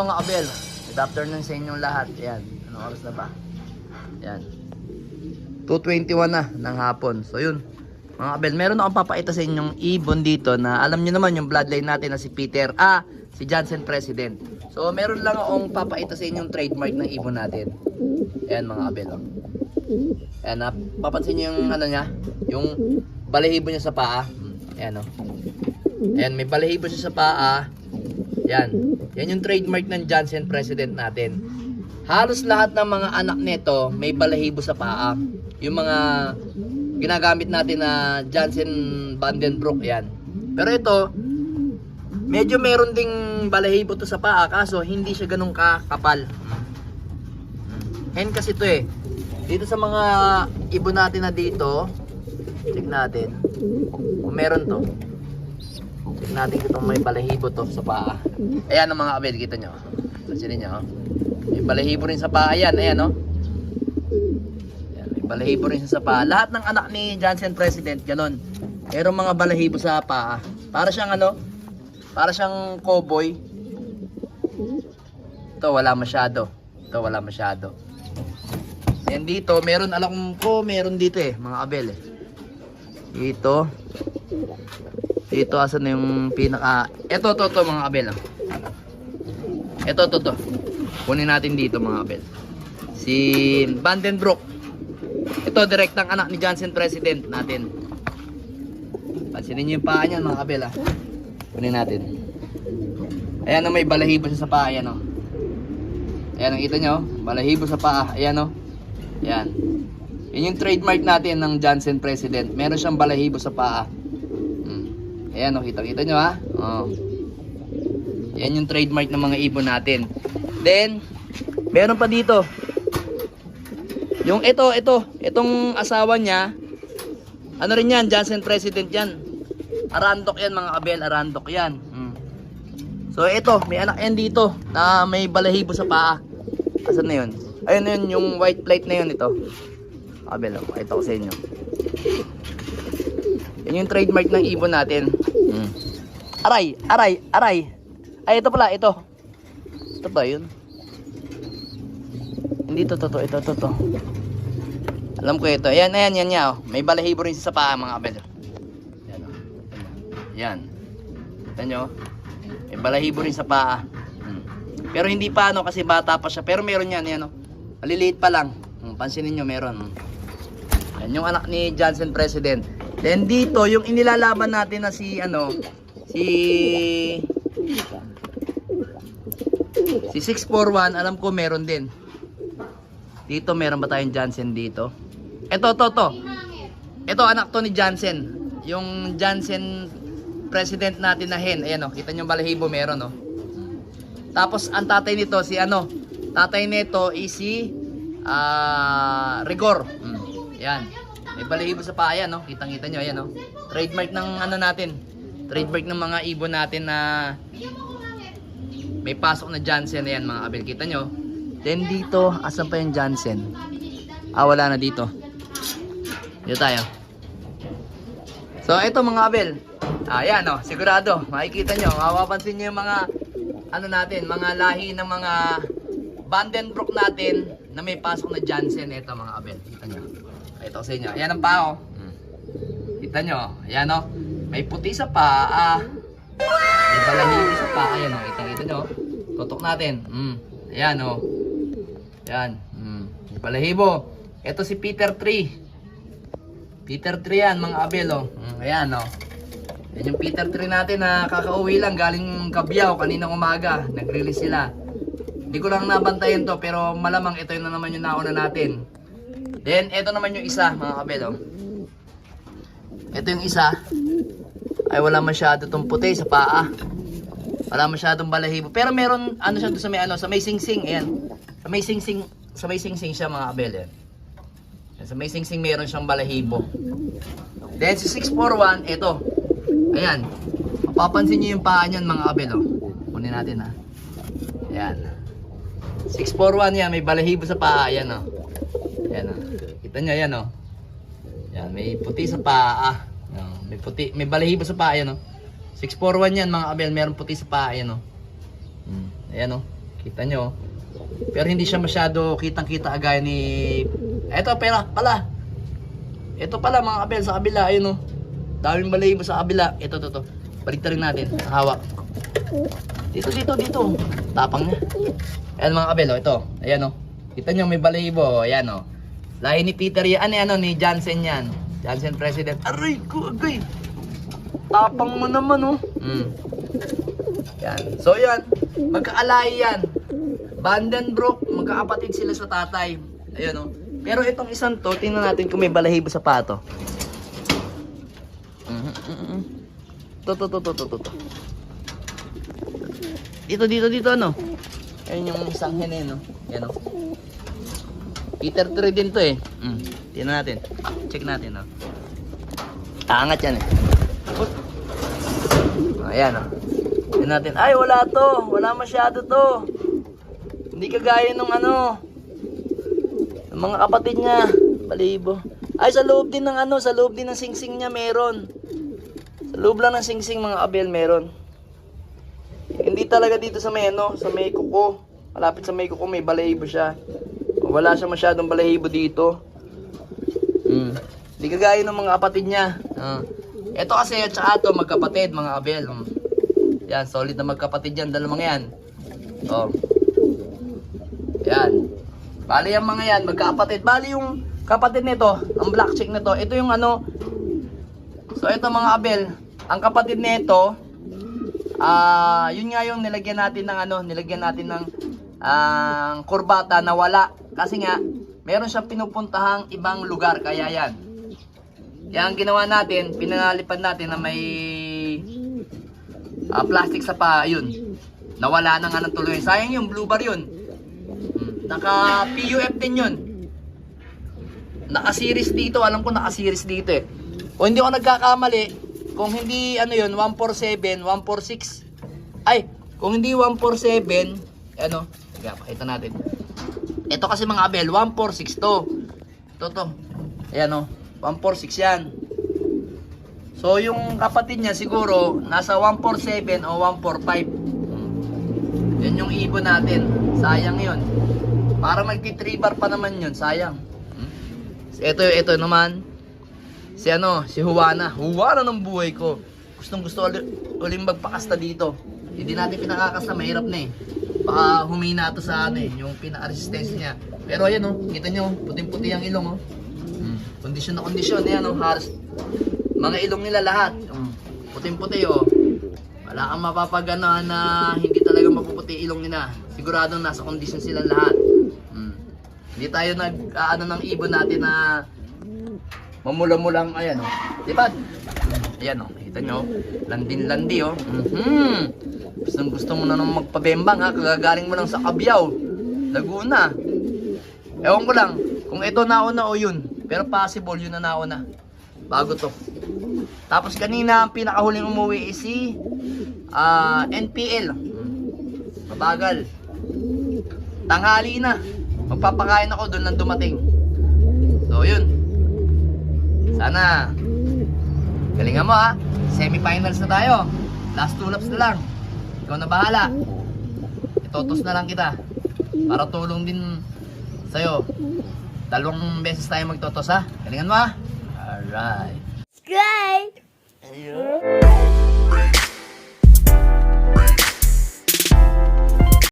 mga abel. Good afternoon sa inyong lahat. Ayan. Anong oras na ba? Ayan. 2:21 na ng hapon. So yun. Mga abel, meron akong papakita sa inyong ibon dito na alam nyo naman yung bloodline natin na si Peter. Si Johnson President. So meron lang akong papakita sa inyong trademark ng ibon natin. Ayan mga abel. Oh. Ayan, papansin nyo yung ano niya? Yung balahibo niya sa paa. Ayan o. Ayan, may balahibo siya sa paa. Yan. Yan yung trademark ng Johnson President natin. Halos lahat ng mga anak nito may balahibo sa paa. Yung mga ginagamit natin na Johnson Vandenbroek yan. Pero ito, medyo meron ding balahibo to sa paa kaso hindi siya ganun kakapal. Hen kasi to eh. Dito sa mga ibon natin na dito, check natin. Kung meron to. Check natin kung may balahibo to sa paa. Ayan ang mga abel, kita nyo. Pansinin nyo. May balahibo rin sa paa. Ayan, ayan o. Ayan, may balahibo rin sa paa. Lahat ng anak ni Johnson President, ganun. Merong mga balahibo sa paa. Para siyang ano? Para siyang cowboy. Ito wala masyado. Ito wala masyado. Ayan dito, meron alam ko, meron dito eh, mga abel eh. Dito. Dito asan na yung pinaka. Ito mga abel. Ito. Kunin natin dito mga abel. Si Vandenbroek. Ito direktang anak ni Johnson President natin. Pansinin niyo yung paa niyan mga abel ah. Kunin natin. Ayan na may balahibo siya sa paa. Ayan o. Ayan nakita nyo. Balahibo sa paa. Ayan o. Ayan. Yun yung trademark natin ng Johnson President. Meron siyang balahibo sa paa. Ayan o. Kita nyo ha. Oh. Ayan yung trademark ng mga ibon natin. Then, meron pa dito. Yung itong asawa niya. Ano rin yan? Johnson President yan. Arandok yan mga abel. Arandok yan. So ito, may anak yan dito na may balahibo sa paa. Asan na yun? Ayun na yun, yung white plate na yun ito. Abel, ito ko sa inyo. Yan yung trademark ng ibon natin. Aray. Ay, ito pala, ito. Ito ba yun? Hindi ito. Alam ko ito. Ayan niya. Oh. May balahibo rin sa paa mga abel. Ayan. Oh. Ayan. Kita nyo? May balahibo rin sa paa. Pero hindi pa ano kasi bata pa siya. Pero meron yan. Ayan, oh. Maliliit pa lang. Pansinin nyo meron. Yan yung anak ni Johnson President. Then dito yung inilalaban natin na si 641 alam ko meron din. Dito meron ba tayong Johnson dito? Ito. Ito anak to ni Johnson. Yung Johnson President natin na hen. Ayan o. Kita nyo balahibo meron o. Tapos ang tatay nito si tatay nito is si Rigor. Yan. May balahibo sa paa yan, no? Kitang-kita nyo, ayan, no? Trademark ng natin. Trademark ng mga ibon natin na may pasok na Johnson. Ayan, mga abel. Kita nyo. Then dito, asan pa yung Johnson? Wala na dito. Dito tayo. So, ito mga abel. Ayan, no? Sigurado. Makikita nyo. Mapapansin nyo yung mga natin, mga lahi ng mga Vandenbroek natin na may pasok na Johnson. Ito mga abel. Kita nyo. Ito sa inyo. Ayan ang paa. Kita nyo. Ayan o. May puti sa paa. May balahibo sa paa. Ayan o. Kita nyo. Tutok natin. Ayan o. Ayan. May balahibo. Ito si Peter 3. Peter 3 yan mga abel o. Ayan o. Yan yung Peter 3 natin na kakauwi lang. Galing Cabiao kaninang umaga. Nag-release sila. Hindi ko lang nabantayan to pero malamang ito yun na naman yung nauna natin. Then ito naman yung isa mga kabel oh. Ito yung isa. Ay wala masyado tong puti sa paa. Wala masyadong balahibo. Pero meron siya doon sa may singsing. Ayan. Sa may singsing siya mga kabel yan. Sa may singsing meron siyang balahibo. Then si 641 ito. Ayan. Mapapansin niyo yung paa niyan mga kabel oh. Kunin natin ha. Ayan. 641 yan, may balahibo sa paa. Ayan o. Ayan o. Kita nyo, ayan o. Ayan, may puti sa paa. May balahibo sa paa. Ayan o. 641 yan mga abel, meron puti sa paa. Ayan o. Ayan o. Kita nyo. Pero hindi siya masyado kitang-kita agaya ni... Eto, pera pala. Ito pala mga kabel sa kabila. Ayun o. Daming balahibo sa kabila. Ito, to. Balik rin natin. Hawak. Dito. Tapang niya. Ayan mga kabel o. Ito. Ayan o. Kita nyo may balahibo. Ayan o. Lahi ni Peter yan. Ano ni Johnson yan. Johnson President. Aray ko, agay. Tapang mo naman o. Yan. So yan. Magkaalay yan. Vandenbroek, magkakapatid sila sa tatay. Ayun o. Pero itong isang to, tingnan natin kung may balahibo sa pato. To. Dito, ano? Ayun yung isang hene, no? Yan o. Peter 3 din to eh. Tingnan natin. Check natin, no? Angat yan eh. Ayan o. Tingnan natin. Ay, wala to. Wala masyado to. Hindi kagaya nung ano. Mga kapatid niya, balibo. Ay, sa loob din ng ano, sa loob din ng singsing niya meron. Sa loob lang ng singsing mga kabel meron. Hindi talaga dito sa may ano, sa may kuko. Malapit sa may kuko may balahibo siya. Wala siya masyadong balahibo dito. Hindi kagaya ng mga kapatid niya. Ito kasi at saka ito magkapatid mga kabel. Yan, solid na magkapatid yan, dalawang yan. Oh. Yan. Bali yung mga yan, magkakapatid. Bali yung kapatid nito, ang black chick nito, ito yung ano. So ito mga abel, ang kapatid nito, yun nga yung nilagyan natin ng ano, nilagyan natin ng kurbata na wala. Kasi nga, meron siyang pinupuntahang ibang lugar, kaya yan. Yan ang ginawa natin, pinalipad natin na may plastic sa pa, yun. Nawala na nga ng tuloy. Sayang yung blue bar yun. Naka PUF din yun. Naka-series dito. Alam ko naka-series dito eh. Kung hindi ako nagkakamali, kung hindi ano yun, 147, 146. Ay, kung hindi 147, ano, pakita natin. Ito kasi mga abel, 146 to. Ito. Ayan o, 146 yan. So yung kapatid niya siguro, nasa 147 o 145. Yan yung ibon natin. Sayang yun. Para magti-3 bar pa naman yun, sayang. Ito naman. Si Juana. Juana ng buhay ko. Gustong gusto uling magpakasta dito. Hindi natin pinakakasta, mahirap na eh. Baka humina to sa ano eh, yung pinaka-resistance niya. Pero ayan oh, kita nyo, puting-puti ang ilong oh. Kondisyon na kondisyon, ayan oh, halos. Mga ilong nila lahat. Puting-puti oh. Wala kang mapapaganoan na hindi talaga mapuputi ilong nila. Siguradong nasa kondisyon sila lahat. Hindi tayo nag-ano ng ibon natin na mamula-mulang ayan o. Diba? Ayan o. Kita nyo. Landin-landi o. Gusto mo na nang magpabembang ha. Kagagaling mo lang sa Cabiao, Laguna. Ewan ko lang kung ito nauna o yun. Pero possible yun na nauna. Bago to. Tapos kanina ang pinakahuling umuwi is si NPL. Mabagal. Tanghali na. Magpapakain ako doon nang dumating. So yun. Sana galingan mo ha. Semi-finals na tayo. Last 2 laps na lang. Ikaw na bahala. Itotos na lang kita. Para tulong din sa'yo. 2 beses tayo magtotos ha. Galingan mo ha. Alright. Subscribe! Ayun.